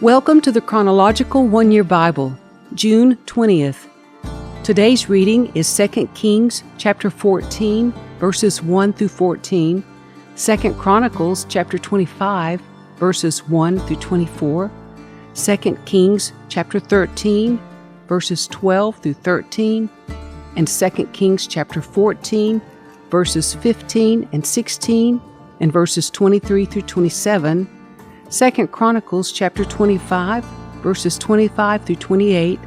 Welcome to the Chronological One-Year Bible, June 20th. Today's reading is 2 Kings chapter 14, verses 1 through 14, 2 Chronicles chapter 25, verses 1 through 24, 2 Kings chapter 13, verses 12 through 13, and 2 Kings chapter 14, verses 15 and 16, and verses 23 through 27, 2 Chronicles chapter 25, verses 25 through 28,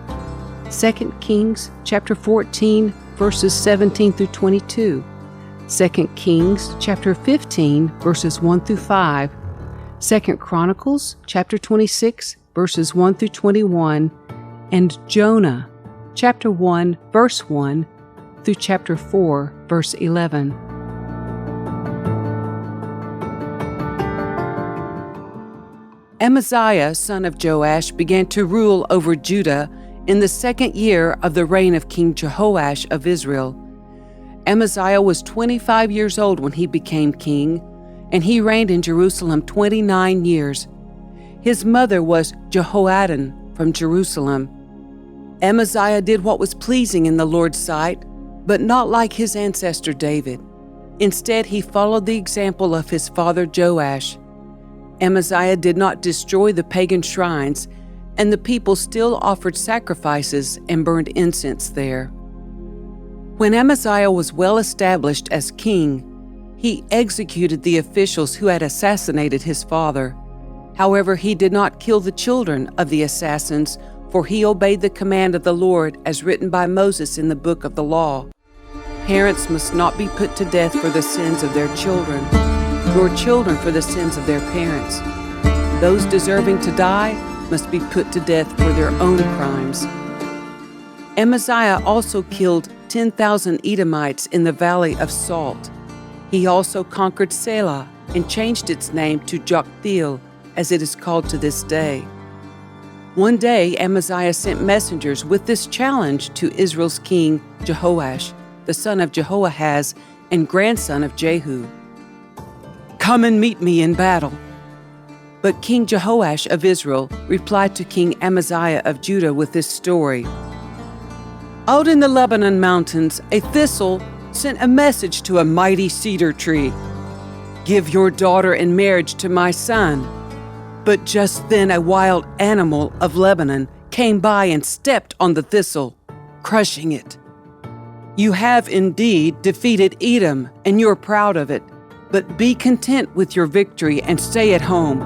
2 Kings chapter 14, verses 17 through 22, 2 Kings chapter 15, verses 1 through 5, 2 Chronicles chapter 26, verses 1 through 21, and Jonah chapter 1, verse 1 through chapter 4, verse 11. Amaziah, son of Joash, began to rule over Judah in the second year of the reign of King Jehoash of Israel. Amaziah was 25 years old when he became king, and he reigned in Jerusalem 29 years. His mother was Jehoadan from Jerusalem. Amaziah did what was pleasing in the Lord's sight, but not like his ancestor David. Instead, he followed the example of his father Joash. Amaziah did not destroy the pagan shrines, and the people still offered sacrifices and burned incense there. When Amaziah was well established as king, he executed the officials who had assassinated his father. However, he did not kill the children of the assassins, for he obeyed the command of the Lord as written by Moses in the book of the law. Parents must not be put to death for the sins of their children, nor children for the sins of their parents. Those deserving to die must be put to death for their own crimes. Amaziah also killed 10,000 Edomites in the Valley of Salt. He also conquered Selah and changed its name to Joktheel, as it is called to this day. One day, Amaziah sent messengers with this challenge to Israel's king Jehoash, the son of Jehoahaz and grandson of Jehu. "Come and meet me in battle." But King Jehoash of Israel replied to King Amaziah of Judah with this story. "Out in the Lebanon mountains, a thistle sent a message to a mighty cedar tree. 'Give your daughter in marriage to my son.' But just then a wild animal of Lebanon came by and stepped on the thistle, crushing it. You have indeed defeated Edom, and you're proud of it. But be content with your victory and stay at home.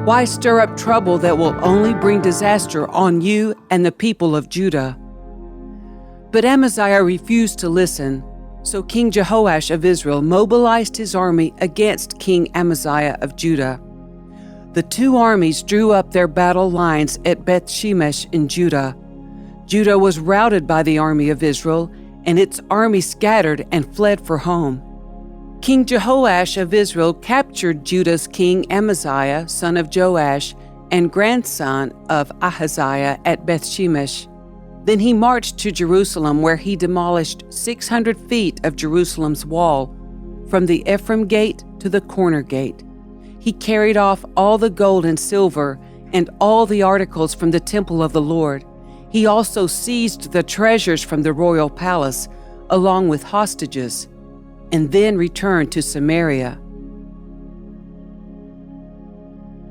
Why stir up trouble that will only bring disaster on you and the people of Judah?" But Amaziah refused to listen, so King Jehoash of Israel mobilized his army against King Amaziah of Judah. The two armies drew up their battle lines at Beth-shemesh in Judah. Judah was routed by the army of Israel, and its army scattered and fled for home. King Jehoash of Israel captured Judah's king Amaziah, son of Joash, and grandson of Ahaziah at Beth-shemesh. Then he marched to Jerusalem, where he demolished 600 feet of Jerusalem's wall, from the Ephraim gate to the corner gate. He carried off all the gold and silver and all the articles from the temple of the Lord. He also seized the treasures from the royal palace, along with hostages, and then returned to Samaria.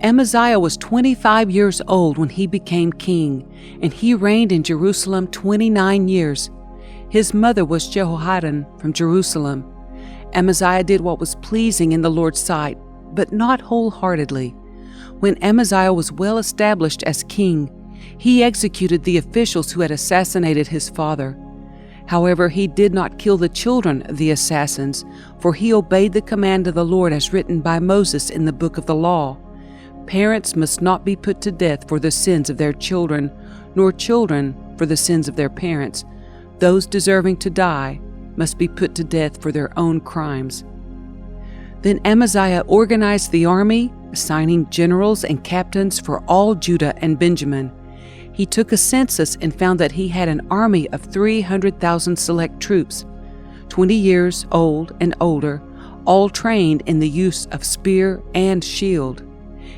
Amaziah was 25 years old when he became king, and he reigned in Jerusalem 29 years. His mother was Jehoadan from Jerusalem. Amaziah did what was pleasing in the Lord's sight, but not wholeheartedly. When Amaziah was well established as king, he executed the officials who had assassinated his father. However, he did not kill the children of the assassins, for he obeyed the command of the Lord as written by Moses in the book of the law. Parents must not be put to death for the sins of their children, nor children for the sins of their parents. Those deserving to die must be put to death for their own crimes. Then Amaziah organized the army, assigning generals and captains for all Judah and Benjamin. He took a census and found that he had an army of 300,000 select troops, 20 years old and older, all trained in the use of spear and shield.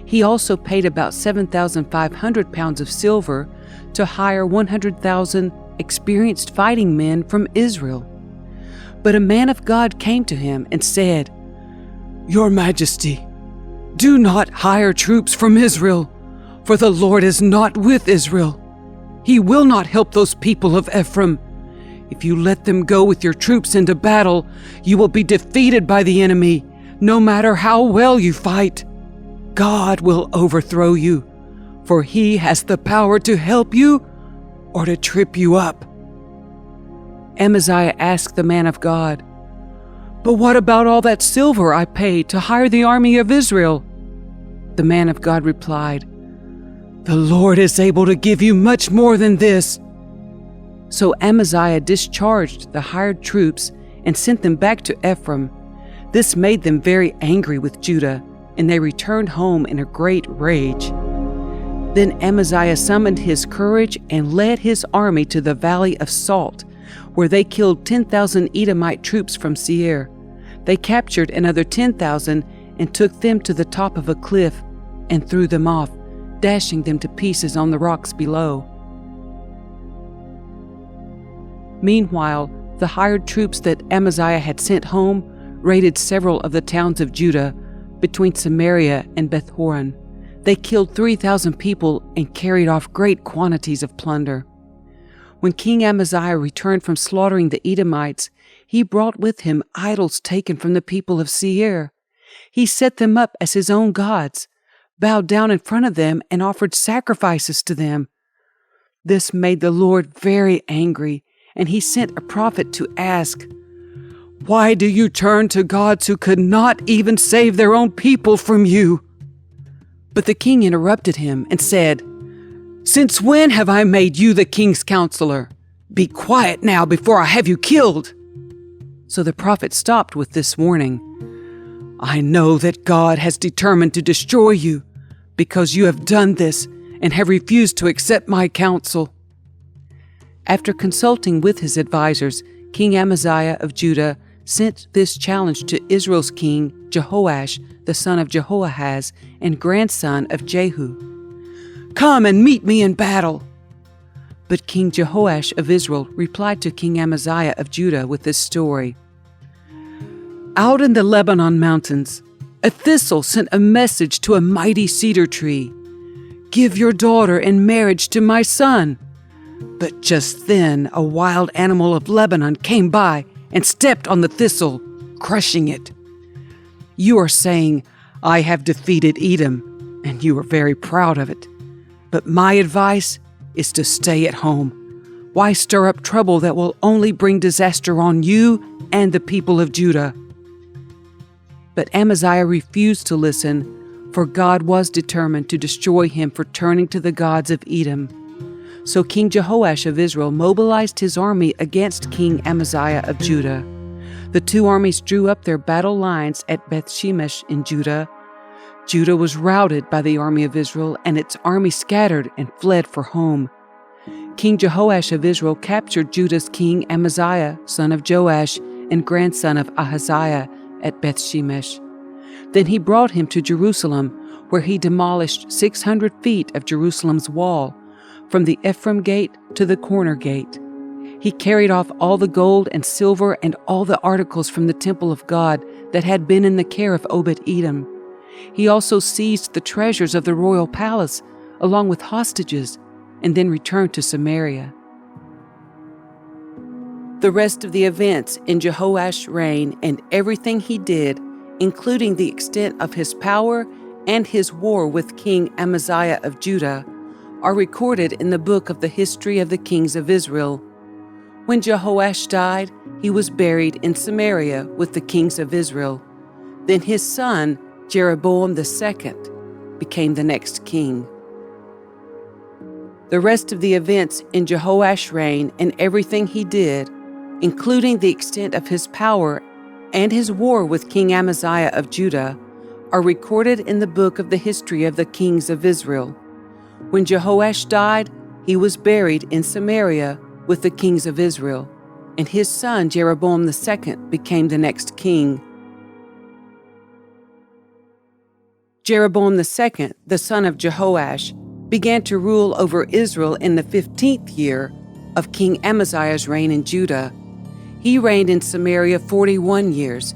He also paid about 7,500 pounds of silver to hire 100,000 experienced fighting men from Israel. But a man of God came to him and said, "Your Majesty, do not hire troops from Israel, for the Lord is not with Israel. He will not help those people of Ephraim. If you let them go with your troops into battle, you will be defeated by the enemy, no matter how well you fight. God will overthrow you, for He has the power to help you or to trip you up." Amaziah asked the man of God, "But what about all that silver I paid to hire the army of Israel?" The man of God replied, "The Lord is able to give you much more than this." So Amaziah discharged the hired troops and sent them back to Ephraim. This made them very angry with Judah, and they returned home in a great rage. Then Amaziah summoned his courage and led his army to the Valley of Salt, where they killed 10,000 Edomite troops from Seir. They captured another 10,000 and took them to the top of a cliff and threw them off, dashing them to pieces on the rocks below. Meanwhile, the hired troops that Amaziah had sent home raided several of the towns of Judah between Samaria and Beth-horon. They killed 3,000 people and carried off great quantities of plunder. When King Amaziah returned from slaughtering the Edomites, he brought with him idols taken from the people of Seir. He set them up as his own gods, bowed down in front of them, and offered sacrifices to them. This made the Lord very angry, and He sent a prophet to ask, "Why do you turn to gods who could not even save their own people from you?" But the king interrupted him and said, "Since when have I made you the king's counselor? Be quiet now before I have you killed." So the prophet stopped with this warning, "I know that God has determined to destroy you because you have done this and have refused to accept my counsel." After consulting with his advisors, King Amaziah of Judah sent this challenge to Israel's king Jehoash, the son of Jehoahaz and grandson of Jehu, "Come and meet me in battle." But King Jehoash of Israel replied to King Amaziah of Judah with this story. "Out in the Lebanon mountains, a thistle sent a message to a mighty cedar tree, 'Give your daughter in marriage to my son.' But just then a wild animal of Lebanon came by and stepped on the thistle, crushing it. You are saying, 'I have defeated Edom,' and you are very proud of it. But my advice is to stay at home. Why stir up trouble that will only bring disaster on you and the people of Judah?" But Amaziah refused to listen, for God was determined to destroy him for turning to the gods of Edom. So King Jehoash of Israel mobilized his army against King Amaziah of Judah. The two armies drew up their battle lines at Beth-shemesh in Judah. Judah was routed by the army of Israel, and its army scattered and fled for home. King Jehoash of Israel captured Judah's king Amaziah, son of Joash and grandson of Ahaziah, at Beth-shemesh. Then he brought him to Jerusalem, where he demolished 600 feet of Jerusalem's wall, from the Ephraim gate to the corner gate. He carried off all the gold and silver and all the articles from the temple of God that had been in the care of Obed-Edom. He also seized the treasures of the royal palace, along with hostages, and then returned to Samaria. The rest of the events in Jehoash's reign and everything he did, including the extent of his power and his war with King Amaziah of Judah, are recorded in the book of the history of the kings of Israel. When Jehoash died, he was buried in Samaria with the kings of Israel. Then his son, Jeroboam II, became the next king. The rest of the events in Jehoash's reign and everything he did, including the extent of his power and his war with King Amaziah of Judah, are recorded in the book of the history of the kings of Israel. When Jehoash died, he was buried in Samaria with the kings of Israel, and his son Jeroboam II became the next king. Jeroboam II, the son of Jehoash, began to rule over Israel in the 15th year of King Amaziah's reign in Judah. He reigned in Samaria 41 years.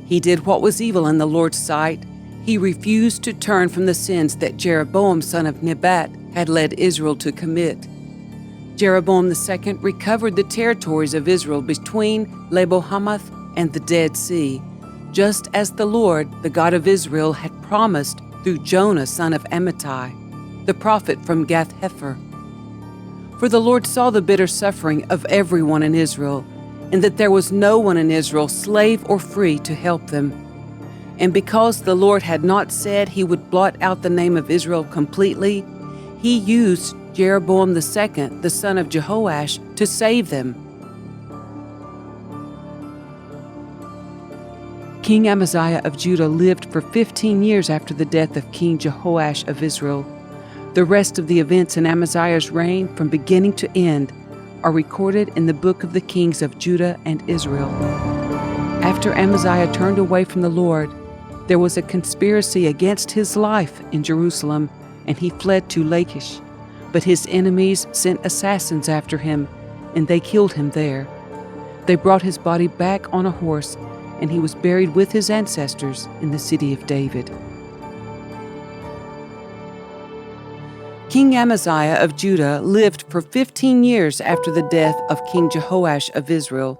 He did what was evil in the Lord's sight. He refused to turn from the sins that Jeroboam son of Nebat had led Israel to commit. Jeroboam II recovered the territories of Israel between Lebo-Hamath and the Dead Sea, just as the Lord, the God of Israel, had promised through Jonah son of Amittai, the prophet from Gath-Hepher. For the Lord saw the bitter suffering of everyone in Israel, and that there was no one in Israel, slave or free, to help them. And because the Lord had not said he would blot out the name of Israel completely, he used Jeroboam II, the son of Jehoash, to save them. King Amaziah of Judah lived for 15 years after the death of King Jehoash of Israel. The rest of the events in Amaziah's reign, from beginning to end, are recorded in the book of the kings of Judah and Israel. After Amaziah turned away from the Lord, there was a conspiracy against his life in Jerusalem, and he fled to Lachish. But his enemies sent assassins after him, and they killed him there. They brought his body back on a horse, and he was buried with his ancestors in the city of David. King Amaziah of Judah lived for 15 years after the death of King Jehoash of Israel.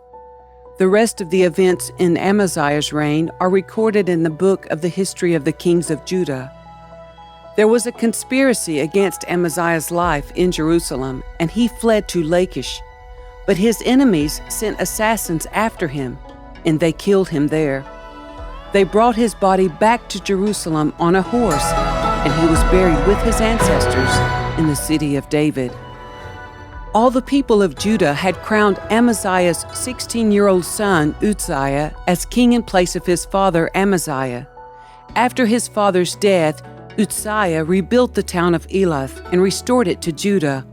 The rest of the events in Amaziah's reign are recorded in the book of the history of the kings of Judah. There was a conspiracy against Amaziah's life in Jerusalem, and he fled to Lachish. But his enemies sent assassins after him, and they killed him there. They brought his body back to Jerusalem on a horse, and he was buried with his ancestors in the city of David. All the people of Judah had crowned Amaziah's 16-year-old son Uzziah as king in place of his father Amaziah. After his father's death, Uzziah rebuilt the town of Elath and restored it to Judah.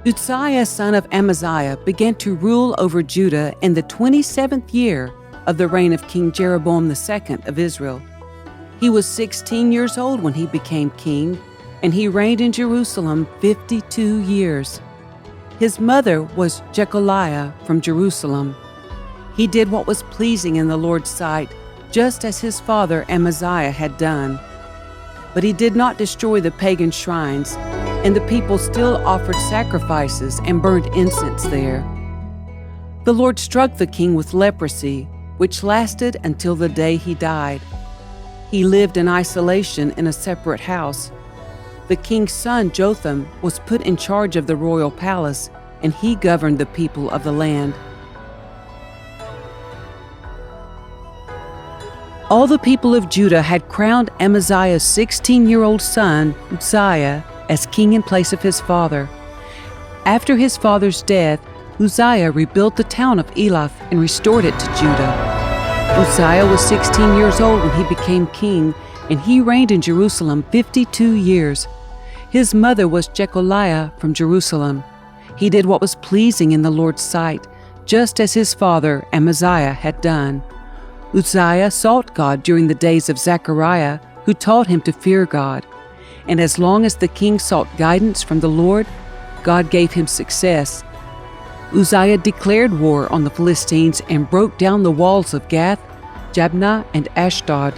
Uzziah, son of Amaziah, began to rule over Judah in the 27th year of the reign of King Jeroboam II of Israel. He was 16 years old when he became king, and he reigned in Jerusalem 52 years. His mother was Jecoliah from Jerusalem. He did what was pleasing in the Lord's sight, just as his father Amaziah had done. But he did not destroy the pagan shrines, and the people still offered sacrifices and burned incense there. The Lord struck the king with leprosy, which lasted until the day he died. He lived in isolation in a separate house. The king's son Jotham was put in charge of the royal palace, and he governed the people of the land. All the people of Judah had crowned Amaziah's 16-year-old son Uzziah as king in place of his father. After his father's death, Uzziah rebuilt the town of Elath and restored it to Judah. Uzziah was 16 years old when he became king, and he reigned in Jerusalem 52 years. His mother was Jecoliah from Jerusalem. He did what was pleasing in the Lord's sight, just as his father Amaziah had done. Uzziah sought God during the days of Zechariah, who taught him to fear God. And as long as the king sought guidance from the Lord, God gave him success. Uzziah declared war on the Philistines and broke down the walls of Gath, Jabneh, and Ashdod.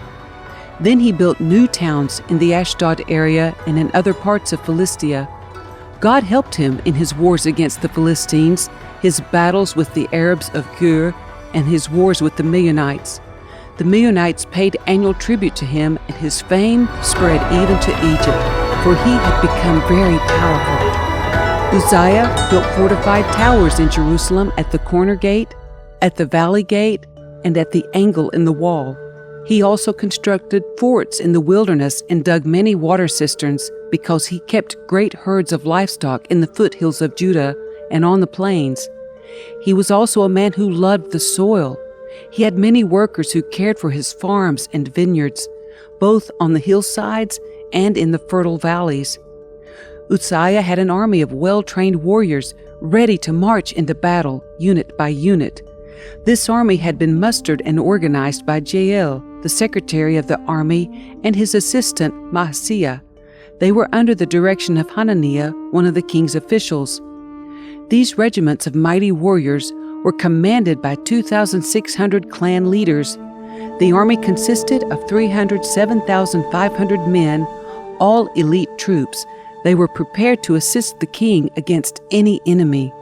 Then he built new towns in the Ashdod area and in other parts of Philistia. God helped him in his wars against the Philistines, his battles with the Arabs of Gur, and his wars with the Meunites. The Meunites paid annual tribute to him, and his fame spread even to Egypt, for he had become very powerful. Uzziah built fortified towers in Jerusalem at the corner gate, at the valley gate, and at the angle in the wall. He also constructed forts in the wilderness and dug many water cisterns, because he kept great herds of livestock in the foothills of Judah and on the plains. He was also a man who loved the soil. He had many workers who cared for his farms and vineyards, both on the hillsides and in the fertile valleys. Uzziah had an army of well-trained warriors ready to march into battle, unit by unit. This army had been mustered and organized by Jael, the secretary of the army, and his assistant Amaziah. They were under the direction of Hananiah, one of the king's officials. These regiments of mighty warriors were commanded by 2,600 clan leaders. The army consisted of 307,500 men, all elite troops. They were prepared to assist the king against any enemy.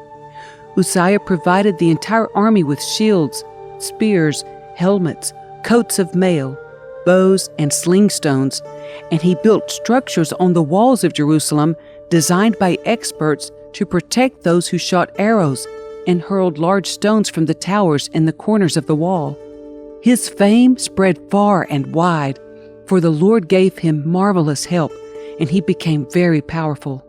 Uzziah provided the entire army with shields, spears, helmets, coats of mail, bows, and sling stones, and he built structures on the walls of Jerusalem designed by experts to protect those who shot arrows and hurled large stones from the towers in the corners of the wall. His fame spread far and wide, for the Lord gave him marvelous help, and he became very powerful.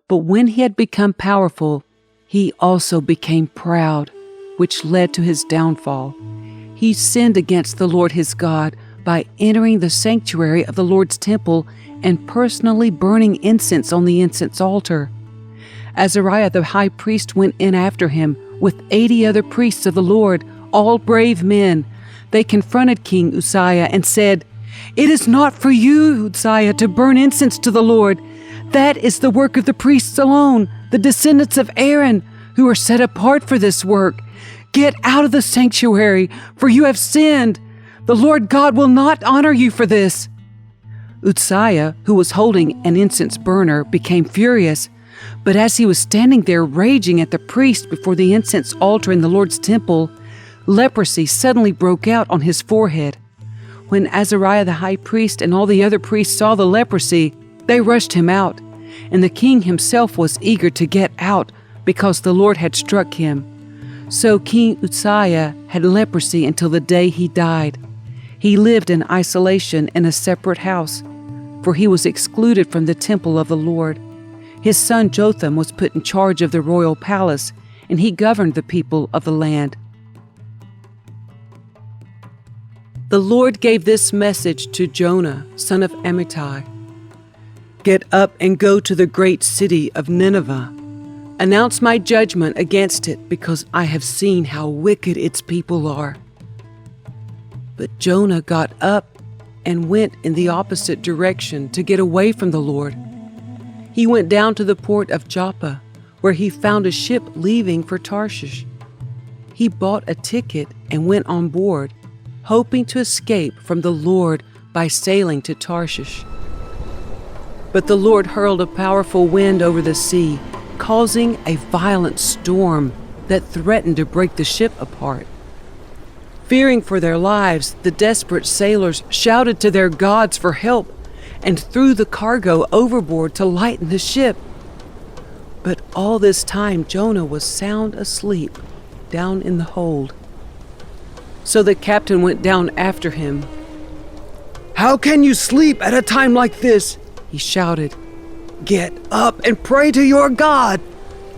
But when he had become powerful, he also became proud, which led to his downfall. He sinned against the Lord his God by entering the sanctuary of the Lord's temple and personally burning incense on the incense altar. Azariah the high priest went in after him with 80 other priests of the Lord, all brave men. They confronted King Uzziah and said, "It is not for you, Uzziah, to burn incense to the Lord. That is the work of the priests alone, the descendants of Aaron, who are set apart for this work. Get out of the sanctuary, for you have sinned. The Lord God will not honor you for this." Uzziah, who was holding an incense burner, became furious. But as he was standing there raging at the priest before the incense altar in the Lord's temple, leprosy suddenly broke out on his forehead. When Azariah the high priest and all the other priests saw the leprosy, they rushed him out, and the king himself was eager to get out because the Lord had struck him. So King Uzziah had leprosy until the day he died. He lived in isolation in a separate house, for he was excluded from the temple of the Lord. His son Jotham was put in charge of the royal palace, and he governed the people of the land. The Lord gave this message to Jonah, son of Amittai. "Get up and go to the great city of Nineveh. Announce my judgment against it, because I have seen how wicked its people are." But Jonah got up and went in the opposite direction to get away from the Lord. He went down to the port of Joppa, where he found a ship leaving for Tarshish. He bought a ticket and went on board, hoping to escape from the Lord by sailing to Tarshish. But the Lord hurled a powerful wind over the sea, causing a violent storm that threatened to break the ship apart. Fearing for their lives, the desperate sailors shouted to their gods for help and threw the cargo overboard to lighten the ship. But all this time Jonah was sound asleep down in the hold. So the captain went down after him. "How can you sleep at a time like this?" he shouted. "Get up and pray to your God.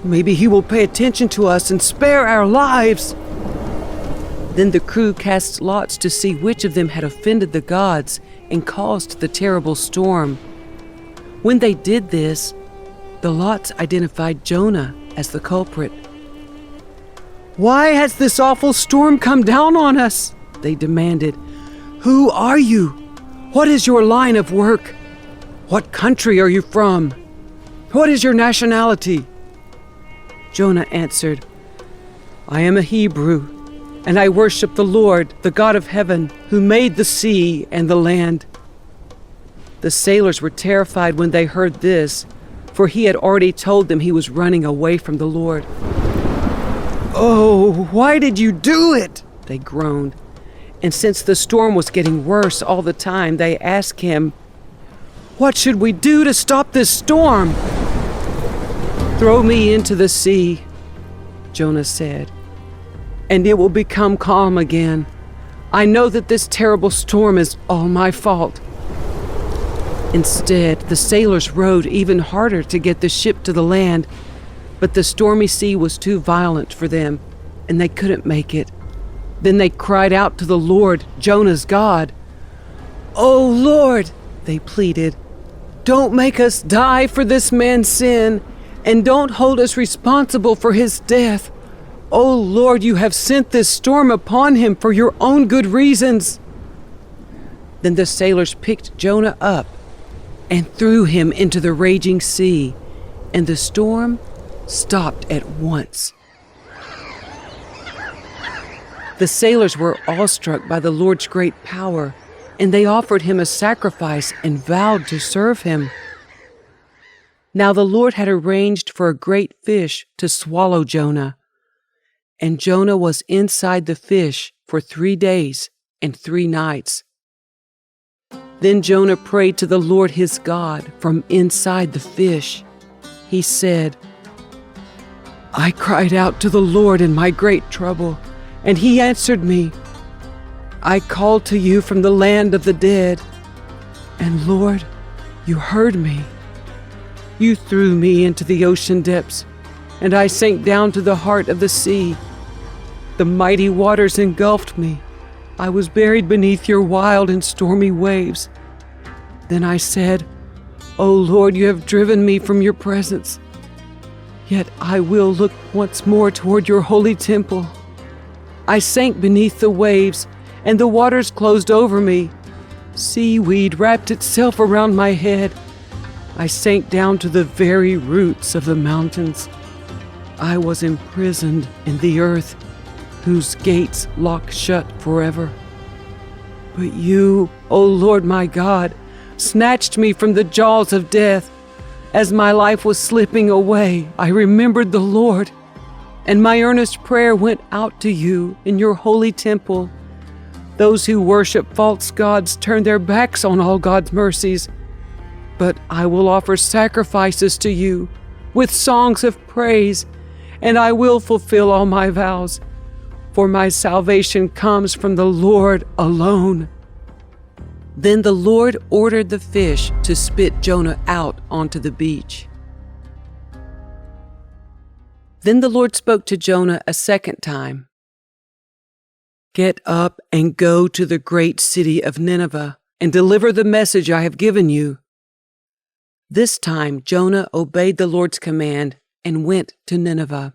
Maybe he will pay attention to us and spare our lives." Then the crew cast lots to see which of them had offended the gods and caused the terrible storm. When they did this, the lots identified Jonah as the culprit. "Why has this awful storm come down on us?" they demanded. "Who are you? What is your line of work? What country are you from? What is your nationality?" Jonah answered, "I am a Hebrew, and I worship the Lord, the God of heaven, who made the sea and the land." The sailors were terrified when they heard this, for he had already told them he was running away from the Lord. "Oh, why did you do it?" they groaned. And since the storm was getting worse all the time, they asked him, "What should we do to stop this storm?" "Throw me into the sea," Jonah said, "and it will become calm again. I know that this terrible storm is all my fault." Instead, the sailors rowed even harder to get the ship to the land, but the stormy sea was too violent for them, and they couldn't make it. Then they cried out to the Lord, Jonah's God. "Oh Lord," they pleaded, Don't make us die for this man's sin, and don't hold us responsible for his death. O Lord, you have sent this storm upon him for your own good reasons." Then the sailors picked Jonah up and threw him into the raging sea, and the storm stopped at once. The sailors were awestruck by the Lord's great power, and they offered him a sacrifice and vowed to serve him. Now the Lord had arranged for a great fish to swallow Jonah, and Jonah was inside the fish for 3 days and 3 nights. Then Jonah prayed to the Lord his God from inside the fish. He said, "I cried out to the Lord in my great trouble, and he answered me. I called to you from the land of the dead, and Lord, you heard me. You threw me into the ocean depths, and I sank down to the heart of the sea. The mighty waters engulfed me. I was buried beneath your wild and stormy waves. Then I said, O Lord, you have driven me from your presence. Yet I will look once more toward your holy temple. I sank beneath the waves, and the waters closed over me. Seaweed wrapped itself around my head. I sank down to the very roots of the mountains. I was imprisoned in the earth, whose gates lock shut forever. But you, O Lord my God, snatched me from the jaws of death. As my life was slipping away, I remembered the Lord, and my earnest prayer went out to you in your holy temple. Those who worship false gods turn their backs on all God's mercies. But I will offer sacrifices to you with songs of praise, and I will fulfill all my vows, for my salvation comes from the Lord alone." Then the Lord ordered the fish to spit Jonah out onto the beach. Then the Lord spoke to Jonah a second time. "Get up and go to the great city of Nineveh and deliver the message I have given you." This time Jonah obeyed the Lord's command and went to Nineveh,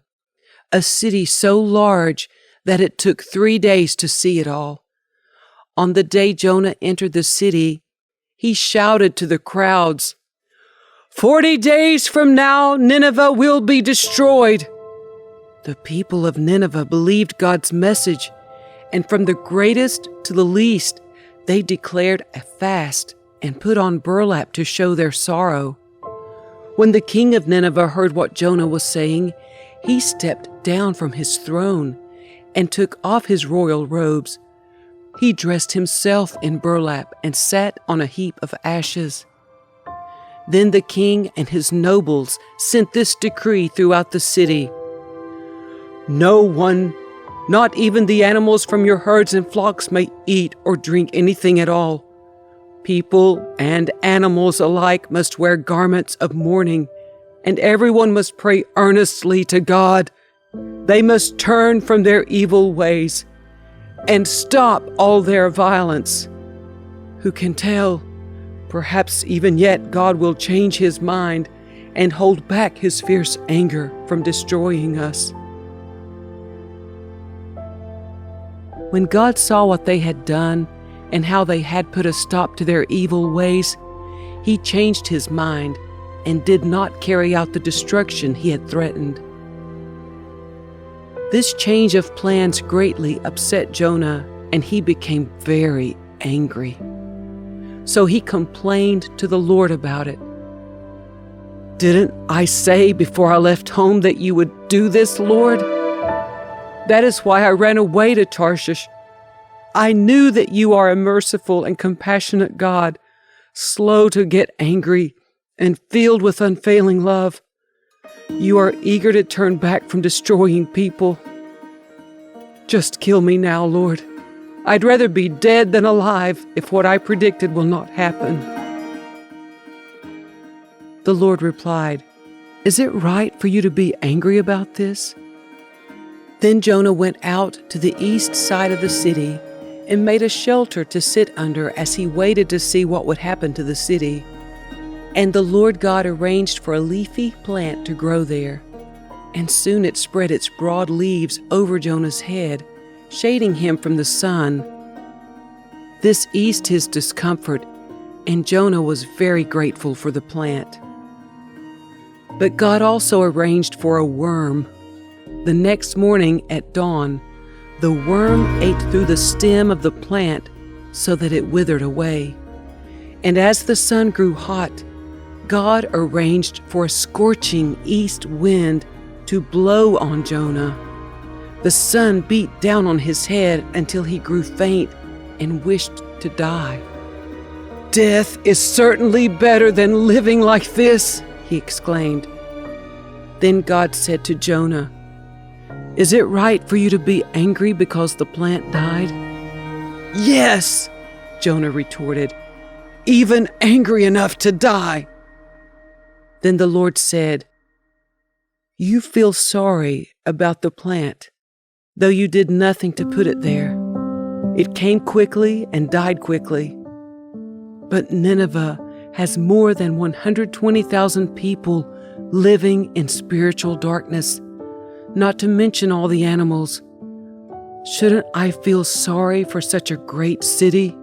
a city so large that it took 3 days to see it all. On the day Jonah entered the city, he shouted to the crowds, 40 days from now, Nineveh will be destroyed." The people of Nineveh believed God's message, and from the greatest to the least, they declared a fast and put on burlap to show their sorrow. When the king of Nineveh heard what Jonah was saying, he stepped down from his throne and took off his royal robes. He dressed himself in burlap and sat on a heap of ashes. Then the king and his nobles sent this decree throughout the city: "No one, not even the animals from your herds and flocks, may eat or drink anything at all. People and animals alike must wear garments of mourning, and everyone must pray earnestly to God. They must turn from their evil ways and stop all their violence. Who can tell? Perhaps even yet God will change his mind and hold back his fierce anger from destroying us." When God saw what they had done and how they had put a stop to their evil ways, he changed his mind and did not carry out the destruction he had threatened. This change of plans greatly upset Jonah, and he became very angry. So he complained to the Lord about it. "Didn't I say before I left home that you would do this, Lord? That is why I ran away to Tarshish. I knew that you are a merciful and compassionate God, slow to get angry and filled with unfailing love. You are eager to turn back from destroying people. Just kill me now, Lord. I'd rather be dead than alive if what I predicted will not happen." The Lord replied, "Is it right for you to be angry about this?" Then Jonah went out to the east side of the city and made a shelter to sit under as he waited to see what would happen to the city. And the Lord God arranged for a leafy plant to grow there. And soon it spread its broad leaves over Jonah's head, shading him from the sun. This eased his discomfort, and Jonah was very grateful for the plant. But God also arranged for a worm. The next morning at dawn, the worm ate through the stem of the plant so that it withered away. And as the sun grew hot, God arranged for a scorching east wind to blow on Jonah. The sun beat down on his head until he grew faint and wished to die. "Death is certainly better than living like this," he exclaimed. Then God said to Jonah, "Is it right for you to be angry because the plant died?" "Yes," Jonah retorted, "even angry enough to die." Then the Lord said, "You feel sorry about the plant, though you did nothing to put it there. It came quickly and died quickly. But Nineveh has more than 120,000 people living in spiritual darkness, not to mention all the animals. Shouldn't I feel sorry for such a great city?"